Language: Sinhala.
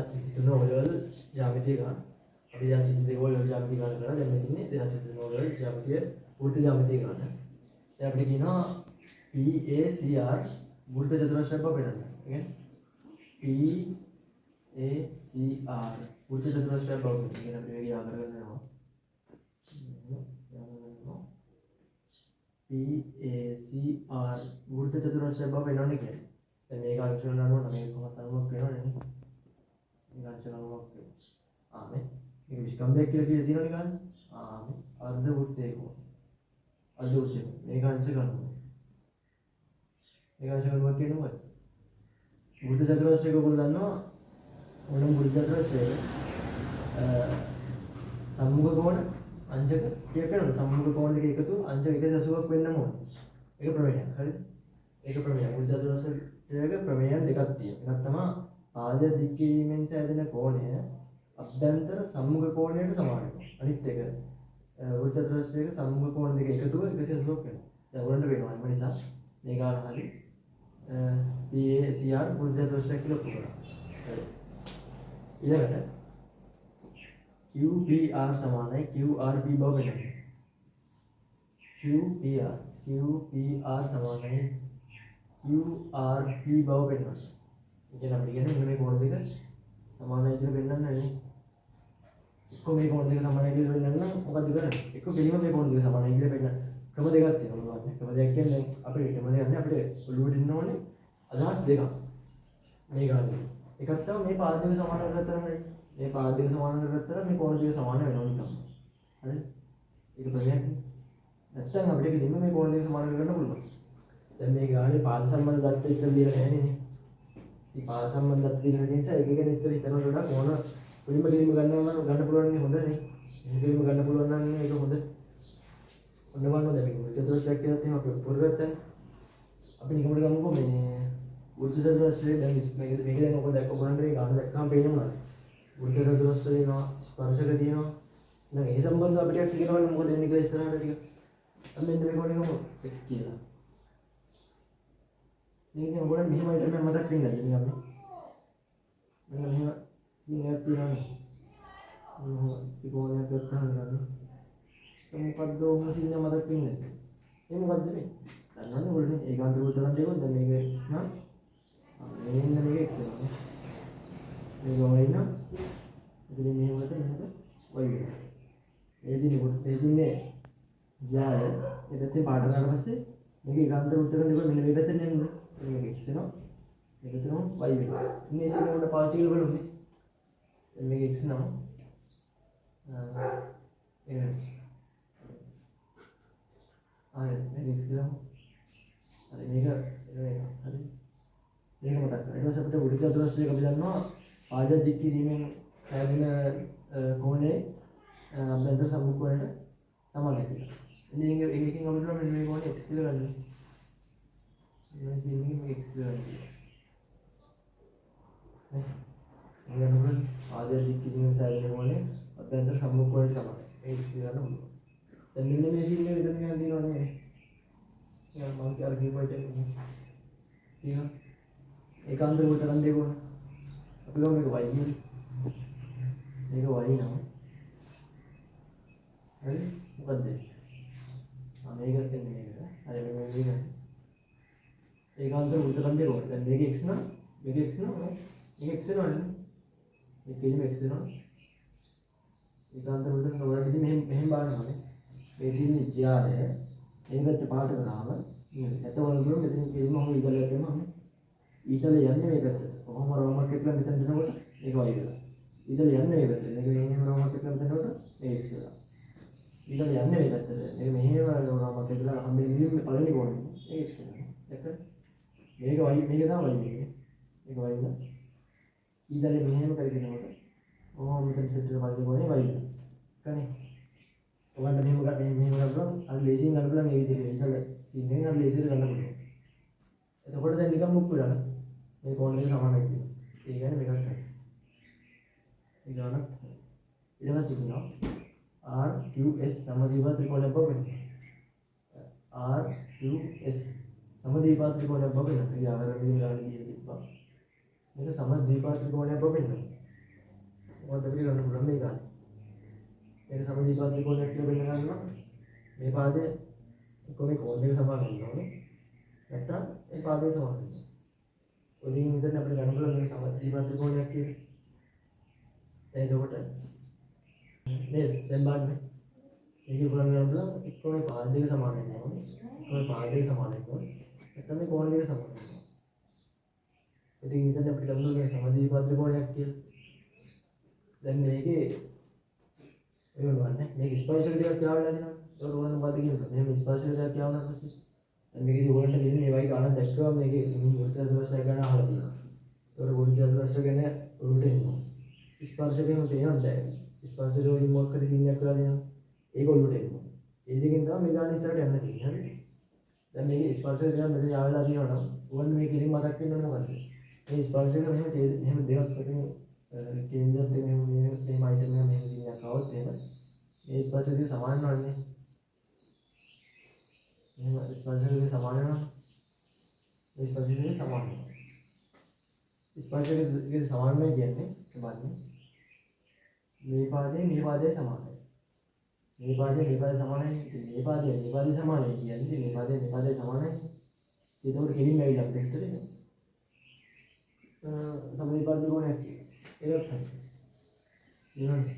2023 ඕලෙවල් ජ්‍යාමිතිය ගන්න. අපි 2022 ඕලෙවල් ජ්‍යාමිතිය ගන්න කරා. දැන් මේ තින්නේ 2023 ඕලෙවල් ජ්‍යාමිතිය වෘත්ත ජ්‍යාමිතිය ගන්න. දැන් අපිට කියනවා PACR වෘත්ත චතුරස්‍රයක් බව පෙන්නන්න. ඒ කියන්නේ PACR වෘත්ත චතුරස්‍රයක් බව පෙන්නන්න. කියන අපි මේක යා කරගන්න යනවා. PACR වෘත්ත චතුරස්‍රයක් බව පෙන්නන්නේ කියන්නේ. දැන් මේක අංශ ගන්න ඕන නම් මේක කොහොමද අනුමත වෙනවනේ නේ. මේක අංශ ගන්නවක් වෙනවා. මේ මේක විස්කම්බයක් කියලා තියෙනවනේ ගන්න. මේ අර්ධ වෘත්තයේ කොහොමද? අර්ධ වෘත්තය. මේක අංශ ගන්නවා. මේක අංශ ගන්නවා කියන්නේ මොකක්ද? වෘත්ත චතුරස්‍රයක ඔයගොල්ලෝ දන්නවා ඕනම වෘත්ත චතුරස්‍රයක සම්මුඛ කෝණ අංශක කීයක් වෙනවද? සම්මුඛ කෝණ දෙක එකතු අංශක 180ක් වෙන්නම ඕන. ඒක ප්‍රමේයයක්. හරිද? ඒක ප්‍රමේයයක්. වෘත්ත චතුරස්‍රයක ප්‍රමේයයන් දෙකක් තියෙනවා. එකක් තමයි පාදය දික් කිරීමෙන් සෑදෙන කෝණය අභ්‍යන්තර සම්මුඛ කෝණයට සමාන වෙනවා. අනිත් එක වෘත්ත චතුරස්‍රයක සම්මුඛ කෝණ දෙක එකතුව 180ක් වෙනවා. දැන් උරන්ට වෙනවා. ඒ නිසා මේ ගාන හරි PACR වෘත්ත චතුරස්‍රයක් කියලා පුරනවා. හරි. ඊළඟට QPR සමානයි QRP බව වෙනවා. QPR සමානයි QRP බව වෙනවා. ඉතින් අපිට කියන්නේ මෙන්න මේ කෝණ දෙක සමානයි කියලා වෙන්නන්න නේ. එක්ක මේ කෝණ දෙක සමානයි කියලා වෙන්නන්න නම් මොකද්ද කරන්නේ? එක්ක පිළිම මේ කෝණ දෙක සමානයි කියලා වෙන්න ක්‍රම දෙකක් තියෙනවා බලන්න. ක්‍රම දෙකක් කියන්නේ අපිට ක්‍රම දෙකක් නේ අපිට ඔළුවට ඉන්න ඕනේ අදහස් දෙකක්. මේ ගන්න. එකක් තමයි මේ පාද දෙක සමාන කරගත්තාම මේ පාද දෙක සමාන කරගත්තාම මේ කෝණ දෙක සමාන වෙනවා නිකන්. හරි? ඒක ප්‍රශ්නයක් නේ. නැත්නම් අපිට කිලිම මේ කෝණ දෙක සමාන කරගන්න පුළුවන්. දැන් මේ ගානේ පාද සම්බන්ධ දත්ත විතර දීලා නැහැ නේ. මේ පාද සම්බන්ධ දත්ත දීලා නැති නිසා එක එක විතර හිතනකොට වඩා කෝණ පිළිම ගන්න පුළුවන් නේ හොඳ නේ. පිළිම ගන්න පුළුවන් නම් ඒක හොඳ. ඔන්න බලන්න දැන් මේක චතුරස්‍රයක් කියලා තියෙනවා අපි පුරගත්තා. අපි නිකම්ම ගමුකෝ මේ වෘත්ත චතුරස්‍රය දැන් මේක දැන් ඔබ දැක්ක ඔයගොල්ලන්ට මේ ගාන දැක්කම පේනවා. වෘත්ත චතුරස්‍රය නවා ස්පර්ශක තියෙනවා. දැන් ඒ සම්බන්ධව අපිට ටිකක් කියනවනේ මොකද වෙන්නේ කියලා ඉස්සරහට ටික. අපි මෙන්න මේක වුණේකම x කියලා. මේක ඔයගොල්ලන් මෙහෙමයි තමයි මතක් වෙන්නේ ඉතින් අපි. මෙන්න මෙහෙම සීනයක් තියෙනවානේ. ත්‍රිකෝණයක් ගත්තාම නේද? මොකද්ද ඔහොම සීනය මතක් වෙන්නේ? ඒ මොකද්ද මේ? දන්නවනේ ඔයගොල්ලෝ ඒකාන්ත වෘත්තයන් දෙකක් දැන් මේක x නම් මෙන්න මේක x වෙනවා. මේක y නම් ඉතින් මෙහෙමකට මෙහෙමකට y වෙනවා. ඒ දිනේ යාය මේ පැත්තේ පාට ගන්න පස්සේ මේක ඒකාන්ත වෘත්තයන් දෙක මෙන්න මේ පැත්තට එන්නේ. මේක x වෙනවා. මේක තමයි y වෙනවා. ඉන්නේ ඉතින් උඩ පාවිච්චි කරලා බලමු. දැන් මේක x නම් මේක x ගමු. හරි මේක හරි. මේක මතක් කරගන්න. ඊට පස්සේ අපිට වෘත්ත චතුරස්‍රයක අපි දන්නවා පාද දික් කිරීමෙන් හැදෙන කෝණේ අභ්‍යන්තර සම්මුඛ කෝණයට සමානයි කියලා. ඉතින් ඒකකින් අපිට මෙන්න මේ කෝණය x කියලා ගන්න. මේ සීනින් මේක x කියලා ගන්න. නේ මොකද පාද දික් කිරීමෙන් හැදෙන කෝණේ අභ්‍යන්තර සම්මුඛ කෝණයට සමානයි. ඒක x කියලා ගන්න ඕනේ. දැන් මෙන්න මේ සීන් එක විතර නිකන් තියෙනවනේ. මම අර කියපුවා තියෙනවා. ඒකාන්ත වෘත්තයන් දෙක උන. අපි ගමු මේක y කියන්නේ. මේක y නම්. හරි මොකද්ද? මේකත් එන්නේ මේකට. හරි මේක. ඒකාන්ත වෘත්තයන් දෙක උන. දැන් මේක x නම් මේක x නම් මේක x වෙනවනේ. මේක කියන්නේ x වෙනවා. ඒකාන්ත වෘත්තයන් වලට ඉතින් මෙහෙම බලනවානේ. මේ තියෙන ත්‍යාරය මේ පැත්ත පාට කරාම එතකොට බලන්න මෙතන කියනවා මම ඉතලයට යනවා. ඊතල යන්නේ මේ පැත්තට. කොහොම රෝමක් එකලා මෙතන දෙනකොට මේක වයි වෙලා. ඊතල යන්නේ මේ පැත්තට. මේක මෙහෙම රෝමක් එකලා මෙතනකොට මේක x වෙලා. ඊතල යන්නේ මේ පැත්තට. මේක මෙහෙම රෝමක් එකලා හම්බෙන්නේ පළවෙනි කෝණේ. මේක x වෙනවා. දැක්කද? මේක වයි මේක තමයි වයි වෙන්නේ. මේක වයි වෙනවා. ඊතල මෙහෙම කරගෙනකොට කොහොම මෙතන සෙට් වෙන පළවෙනි කෝණේ වයි වෙනවා. කනේ. ඔයගොල්ලෝ මෙහෙම ගන්නවා අර ලේසියෙන් ගන්න පුළුවන් ඒ විදිහට ඉතල ඉන්නේ අර ලේසියෙන් ගන්න පුළුවන්. එතකොට දැන් නිකන් මුක් වෙලා මේ කෝණ දෙක සමානයි කියනවා. ඒ කියන්නේ මේකත් තමයි. ඒ ගානත් ඊට පස්සේ කියනවා RQS සමදීපා ත්‍රිකෝණයක් බව වෙනවා. RQS සමදීපා ත්‍රිකෝණයක් බව වෙනවා. ඒ ආකාරයෙන් මේ ගාන දීලා තිබ්බා. මේක සමදීපා ත්‍රිකෝණයක් බව වෙනවා. මොකද අපිට ගන්න පුළුවන් මේ ගන්න. මේක සමදීපාත ත්‍රිකෝණයක් කියලා වෙන්න ගන්නවා. මේ පාදයේ කොහේ කෝණ දෙක සමාන වෙනවා නේ. නැත්තම් මේ පාදයේ සමාන වෙනවා. ඔලින් විතර අපිට ගන්න පුළුවන් මේ සමදීපාත ත්‍රිකෝණයක් කියලා. එතකොට නේද? දැන් බලන්න. මේකේ පුළුවන් ගන්න පුළුවන් එක්කම මේ පාද දෙක සමාන වෙනවා නේ. මේ පාද දෙක සමාන වෙනවා. නැත්තම් මේ කෝණ දෙක සමාන වෙනවා. ඉතින් විතර අපිට ගන්න පුළුවන් සමදීපාත ත්‍රිකෝණයක් කියලා. දැන් මේකේ ඒ වගේ මේක ස්පර්ශක දෙකක් කියවලා දෙනවා. ඒක ඕනනම් බාද කියනවා. මෙහෙම ස්පර්ශක දෙකක් කියවනවා පස්සේ දැන් මේකේ ඕනට දෙන්නේ මේ වගේ ගණන් දැක්කම මේකේ වෘත්තස්පර්ශය ගැන අහලා තියෙනවා. ඒකට වෘත්තස්පර්ශය ගැන උරුට එනවා. ස්පර්ශකෙම තේරෙන්නේ නැහැ. ස්පර්ශක වලින් මොකක් හරි සින්නයක් කරලා දෙනවා. ඒක උරුට එනවා. ඒ දෙකෙන් තමයි මේ ගාන ඉස්සරහට යන්න තියෙන්නේ. හරි. දැන් මේකේ ස්පර්ශක දෙකක් මෙතන ආවලා තියෙනවා නම් ඕන්න මේ කෙලින් මතක් වෙන්නේ මොකද්ද? මේ ස්පර්ශක මෙහෙම දෙකක් වලින් කේන්ද්‍රත් මෙහෙම මේ අයිටම් එක මෙහෙම සින්නයක් આવොත් එහෙම මේ ස්පර්ශක දෙක සමාන වෙනවනේ. මෙහෙම ස්පර්ශක දෙක සමාන වෙනවා. මේ ස්පර්ශක දෙක සමාන වෙනවා. ස්පර්ශක දෙක සමාන වෙන්නේ කියන්නේ බලන්න. මේ පාදයේ සමානයි. මේ පාදයේ සමානයි. මේ පාදයේ සමානයි කියන්නේ මේ පාදයේ සමානයි. ඒකෝට කෙලින්ම ඇවිල්ලා අපිට හිතෙන්නේ. සමීපාත ත්‍රිකෝණයක් ඒකත් හරි. ඊළඟ